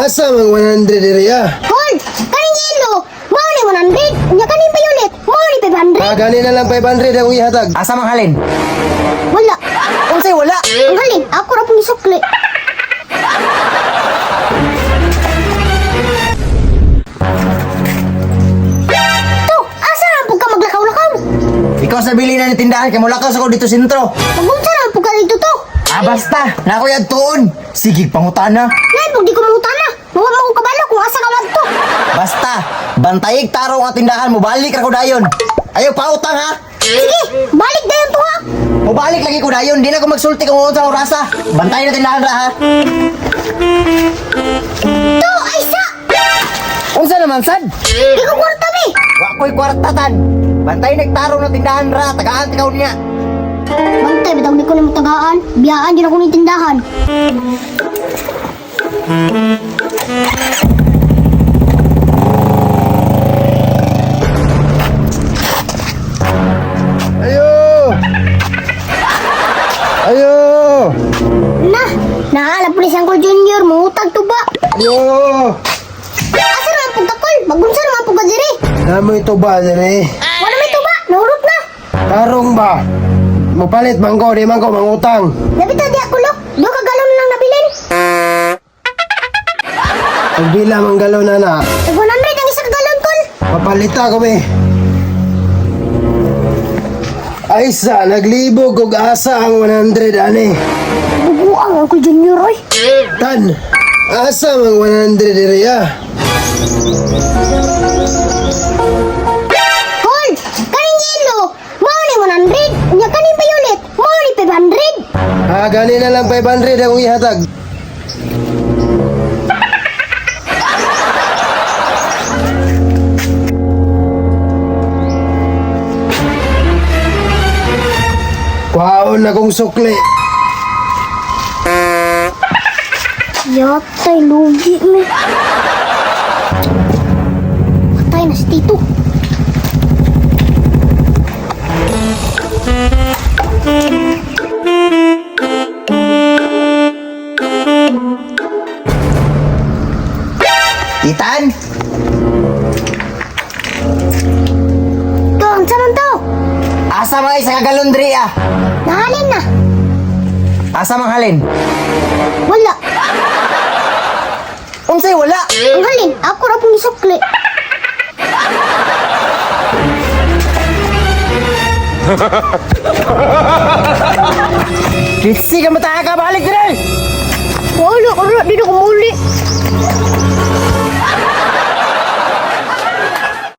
Asa mang 100 area? Hold! Kaning yelo! Mao ni 100! Unya kaning violet! Mao ni 500! Gani na lang 500 ang ihatag. Asa mang halin? Wala! Unsay wala? Ang halin! Ako ra pong isukli! To! Asa ra po ka maglakaw-lakaw? Ikaw sa bili na ni tindahan kay mula ka sa ko dito sentro. Magunsa ra po ka dito to? Basta, na ako yan tuon. Sige, pangutana. Nay, pag di ko mangutana! Mawag mo ko kabalo kung asa ka to! Basta, bantayig tarong ang tindahan mo, balik ra ko dayon. Ayaw pa utang ha. Sige! Balik dayon to ha! O balik lagi ko dayon, di na ko magsulti kung unsa orasa. Bantay na tindahan ra ha. To! Ay sa! Unsa naman sad? Di ko kwarta mi! Wa ko'y kwartatan. Bantay nagtarong ng tindahan ra, tagaan tikaw niya. Bantay, bitang di ko na matagaan. Biyaan, di na ko nitindahan. Ayo! Ayo! Na! Naala pulis ang Col Junior, mangutag to ba? Ayo! Asa naman po kakol? Magunsa naman po ka diri. Namoy to ba dire? Wala may to ba? Nahurot na. Tarong ba? Mupalit mangko, di mangko mangutang. Nabita di ako lok. Do ka galon lang nabilin. Ang bila mang galaw na na. 100 ang isang galon, Col. Papalita ko be. Ay sa, naglibog og asa ang 100 ani. Bubuang ang Col Junior, oy. Tan, asa mang 100 area? Col! Kaning yelo! Mao ni 100. Unya kaning violet. Mao ni 500. Gani na lang 500 ang ihatag. Kwaon na kong sukli. Yatay, lugi me. Patay na si Tito. Titan, To, ang saman to. asa mga isa kagalundri ah. Nahalin na. Asa mang halin? Wala. Unsay wala? Ang halin, ako ra pong isukli. Kitsi ka mataya ka, balik dire! Wala, di na kumuli.